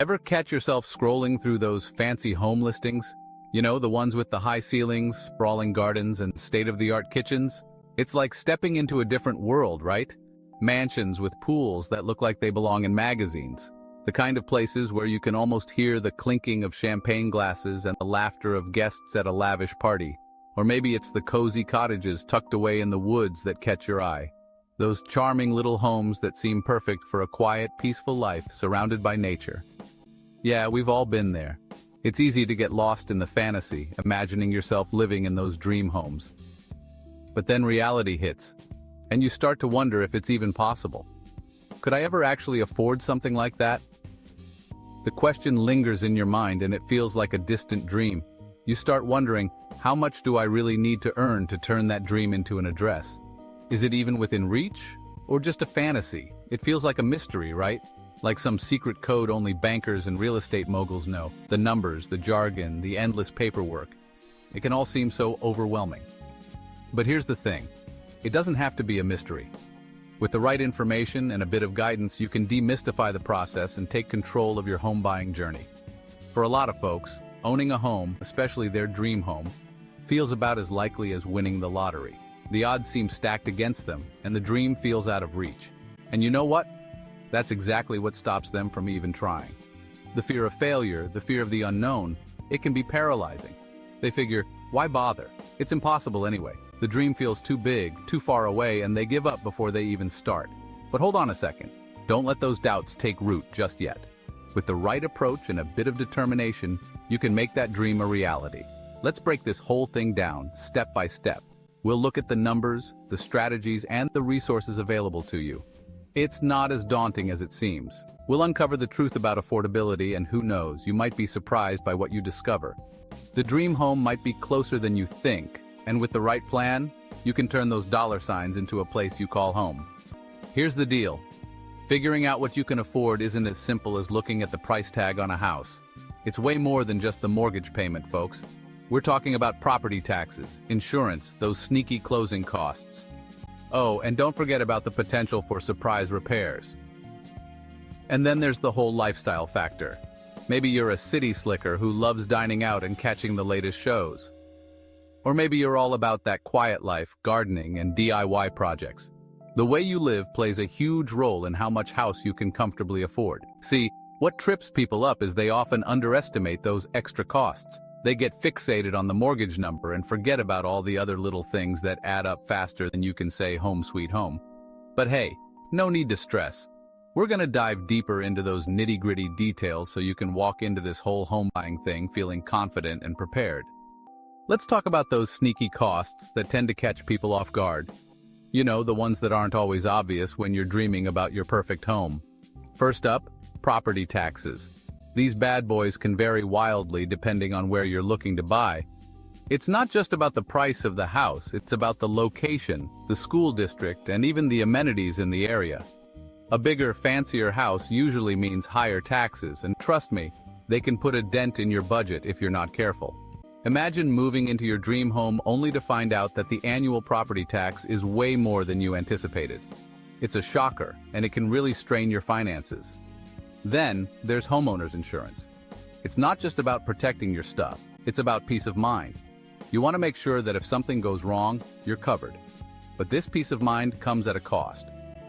Ever catch yourself scrolling through those fancy home listings? You know, the ones with the high ceilings, sprawling gardens, and state-of-the-art kitchens? It's like stepping into a different world, right? Mansions with pools that look like they belong in magazines. The kind of places where you can almost hear the clinking of champagne glasses and the laughter of guests at a lavish party. Or maybe it's the cozy cottages tucked away in the woods that catch your eye. Those charming little homes that seem perfect for a quiet, peaceful life surrounded by nature. Yeah, we've all been there. It's easy to get lost in the fantasy, imagining yourself living in those dream homes. But then reality hits, and you start to wonder if it's even possible. Could I ever actually afford something like that? The question lingers in your mind and it feels like a distant dream. You start wondering, how much do I really need to earn to turn that dream into an address? Is it even within reach? Or just a fantasy? It feels like a mystery, right? Like some secret code only bankers and real estate moguls know. The numbers, the jargon, the endless paperwork. It can all seem so overwhelming. But here's the thing. It doesn't have to be a mystery. With the right information and a bit of guidance, you can demystify the process and take control of your home buying journey. For a lot of folks, owning a home, especially their dream home, feels about as likely as winning the lottery. The odds seem stacked against them, and the dream feels out of reach. And you know what? That's exactly what stops them from even trying. The fear of failure, the fear of the unknown, it can be paralyzing. They figure, why bother? It's impossible anyway. The dream feels too big, too far away, and they give up before they even start. But hold on a second. Don't let those doubts take root just yet. With the right approach and a bit of determination, you can make that dream a reality. Let's break this whole thing down, step by step. We'll look at the numbers, the strategies, and the resources available to you. It's not as daunting as it seems. We'll uncover the truth about affordability, and who knows, you might be surprised by what you discover. The dream home might be closer than you think, and with the right plan, you can turn those dollar signs into a place you call home. Here's the deal. Figuring out what you can afford isn't as simple as looking at the price tag on a house. It's way more than just the mortgage payment, folks. We're talking about property taxes, insurance, those sneaky closing costs. Oh, and don't forget about the potential for surprise repairs. And then there's the whole lifestyle factor. Maybe you're a city slicker who loves dining out and catching the latest shows. Or maybe you're all about that quiet life, gardening, and DIY projects. The way you live plays a huge role in how much house you can comfortably afford. See, what trips people up is they often underestimate those extra costs. They get fixated on the mortgage number and forget about all the other little things that add up faster than you can say home sweet home. But hey, no need to stress. We're gonna dive deeper into those nitty-gritty details so you can walk into this whole home buying thing feeling confident and prepared. Let's talk about those sneaky costs that tend to catch people off guard. You know, the ones that aren't always obvious when you're dreaming about your perfect home. First up, property taxes. These bad boys can vary wildly depending on where you're looking to buy. It's not just about the price of the house, it's about the location, the school district, and even the amenities in the area. A bigger, fancier house usually means higher taxes, and trust me, they can put a dent in your budget if you're not careful. Imagine moving into your dream home only to find out that the annual property tax is way more than you anticipated. It's a shocker, and it can really strain your finances. Then, there's homeowner's insurance. It's not just about protecting your stuff, it's about peace of mind. You want to make sure that if something goes wrong, you're covered. But this peace of mind comes at a cost.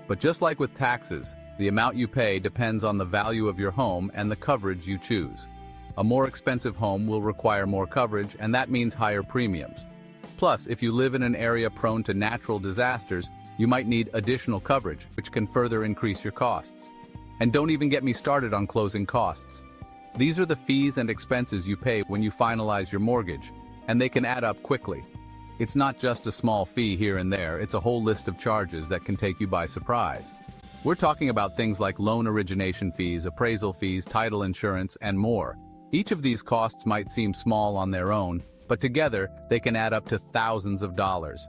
But just like with taxes, the amount you pay depends on the value of your home and the coverage you choose. A more expensive home will require more coverage, and that means higher premiums. Plus, if you live in an area prone to natural disasters, you might need additional coverage, which can further increase your costs. And don't even get me started on closing costs. These are the fees and expenses you pay when you finalize your mortgage, and they can add up quickly. It's not just a small fee here and there, it's a whole list of charges that can take you by surprise. We're talking about things like loan origination fees, appraisal fees, title insurance, and more. Each of these costs might seem small on their own, but together they can add up to thousands of dollars.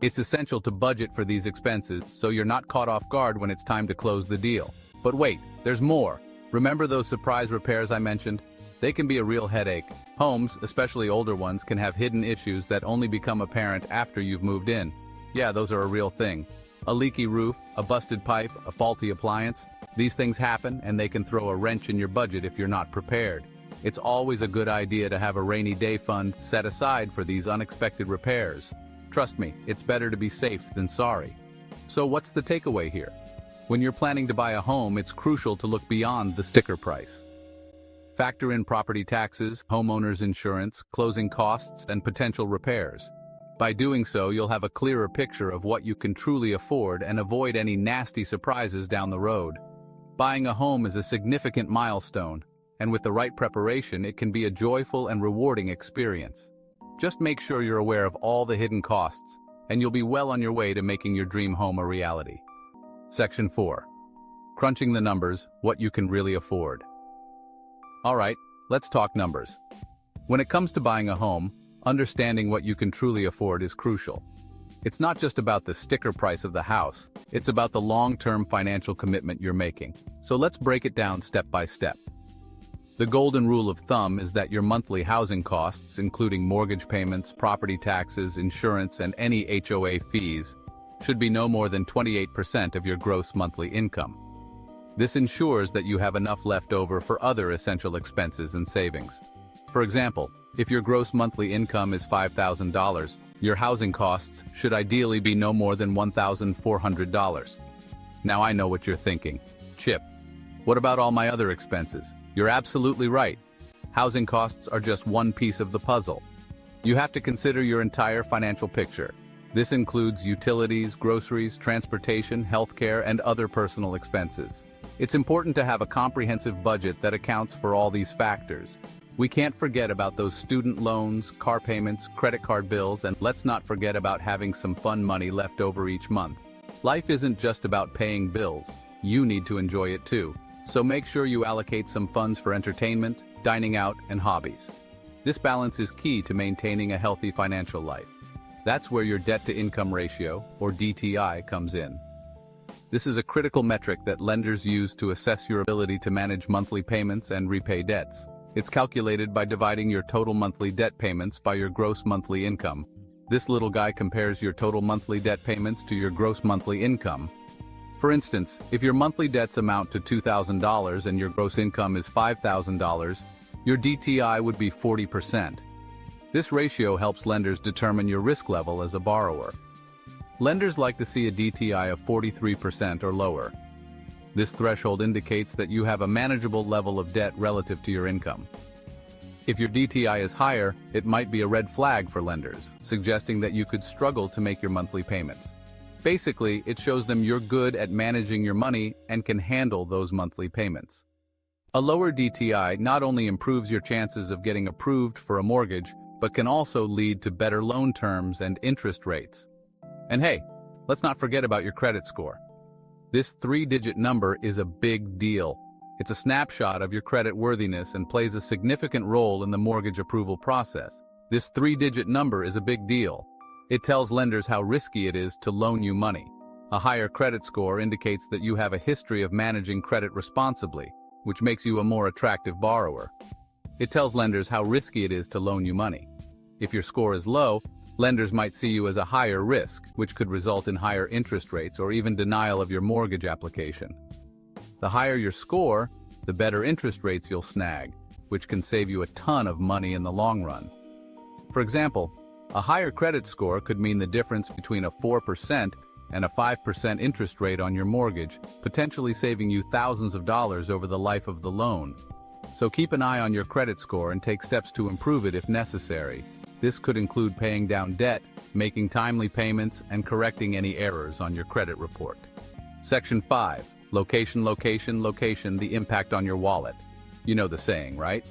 It's essential to budget for these expenses so you're not caught off guard when it's time to close the deal. But wait, there's more. Remember those surprise repairs I mentioned? They can be a real headache. Homes, especially older ones, can have hidden issues that only become apparent after you've moved in. Yeah, those are a real thing. A leaky roof, a busted pipe, a faulty appliance. These things happen, and they can throw a wrench in your budget if you're not prepared. It's always a good idea to have a rainy day fund set aside for these unexpected repairs. Trust me, it's better to be safe than sorry. So what's the takeaway here? When you're planning to buy a home, it's crucial to look beyond the sticker price. Factor in property taxes, homeowners insurance, closing costs, and potential repairs. By doing so, you'll have a clearer picture of what you can truly afford and avoid any nasty surprises down the road. Buying a home is a significant milestone, and with the right preparation, it can be a joyful and rewarding experience. Just make sure you're aware of all the hidden costs, and you'll be well on your way to making your dream home a reality. Section 4. Crunching the numbers, what you can really afford. All right, let's talk numbers. When it comes to buying a home, understanding what you can truly afford is crucial. It's not just about the sticker price of the house, it's about the long-term financial commitment you're making. So let's break it down step by step. The golden rule of thumb is that your monthly housing costs, including mortgage payments, property taxes, insurance, and any HOA fees, should be no more than 28% of your gross monthly income. This ensures that you have enough left over for other essential expenses and savings. For example, if your gross monthly income is $5,000, your housing costs should ideally be no more than $1,400. Now I know what you're thinking. Chip, what about all my other expenses? You're absolutely right. Housing costs are just one piece of the puzzle. You have to consider your entire financial picture. This includes utilities, groceries, transportation, healthcare, and other personal expenses. It's important to have a comprehensive budget that accounts for all these factors. We can't forget about those student loans, car payments, credit card bills, and let's not forget about having some fun money left over each month. Life isn't just about paying bills. You need to enjoy it too. So make sure you allocate some funds for entertainment, dining out, and hobbies. This balance is key to maintaining a healthy financial life. That's where your debt-to-income ratio, or DTI, comes in. This is a critical metric that lenders use to assess your ability to manage monthly payments and repay debts. It's calculated by dividing your total monthly debt payments by your gross monthly income. This little guy compares your total monthly debt payments to your gross monthly income. For instance, if your monthly debts amount to $2,000 and your gross income is $5,000, your DTI would be 40%. This ratio helps lenders determine your risk level as a borrower. Lenders like to see a DTI of 43% or lower. This threshold indicates that you have a manageable level of debt relative to your income. If your DTI is higher, it might be a red flag for lenders, suggesting that you could struggle to make your monthly payments. Basically, it shows them you're good at managing your money and can handle those monthly payments. A lower DTI not only improves your chances of getting approved for a mortgage, but can also lead to better loan terms and interest rates. And hey, let's not forget about your credit score. This 3-digit number is a big deal. It's a snapshot of your credit worthiness and plays a significant role in the mortgage approval process. This 3-digit number is a big deal. It tells lenders how risky it is to loan you money. A higher credit score indicates that you have a history of managing credit responsibly, which makes you a more attractive borrower. It tells lenders how risky it is to loan you money. If your score is low, lenders might see you as a higher risk, which could result in higher interest rates or even denial of your mortgage application. The higher your score, the better interest rates you'll snag, which can save you a ton of money in the long run. For example, a higher credit score could mean the difference between a 4% and a 5% interest rate on your mortgage, potentially saving you thousands of dollars over the life of the loan. So keep an eye on your credit score and take steps to improve it if necessary. This could include paying down debt, making timely payments, and correcting any errors on your credit report. Section 5. Location, location, location, the impact on your wallet. You know the saying, right?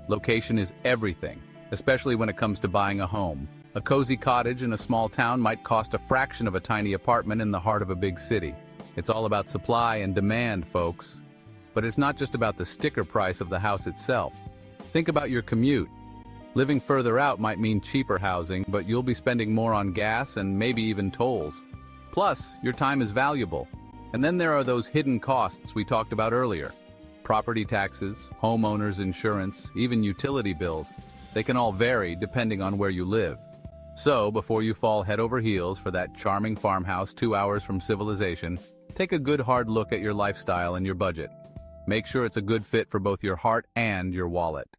Location is everything, especially when it comes to buying a home. A cozy cottage in a small town might cost a fraction of a tiny apartment in the heart of a big city. It's all about supply and demand, folks. But it's not just about the sticker price of the house itself. Think about your commute. Living further out might mean cheaper housing, but you'll be spending more on gas and maybe even tolls. Plus, your time is valuable. And then there are those hidden costs we talked about earlier. Property taxes, homeowners insurance, even utility bills. They can all vary depending on where you live. So, before you fall head over heels for that charming farmhouse 2 hours from civilization, Take a good hard look at your lifestyle and your budget. Make sure it's a good fit for both your heart and your wallet.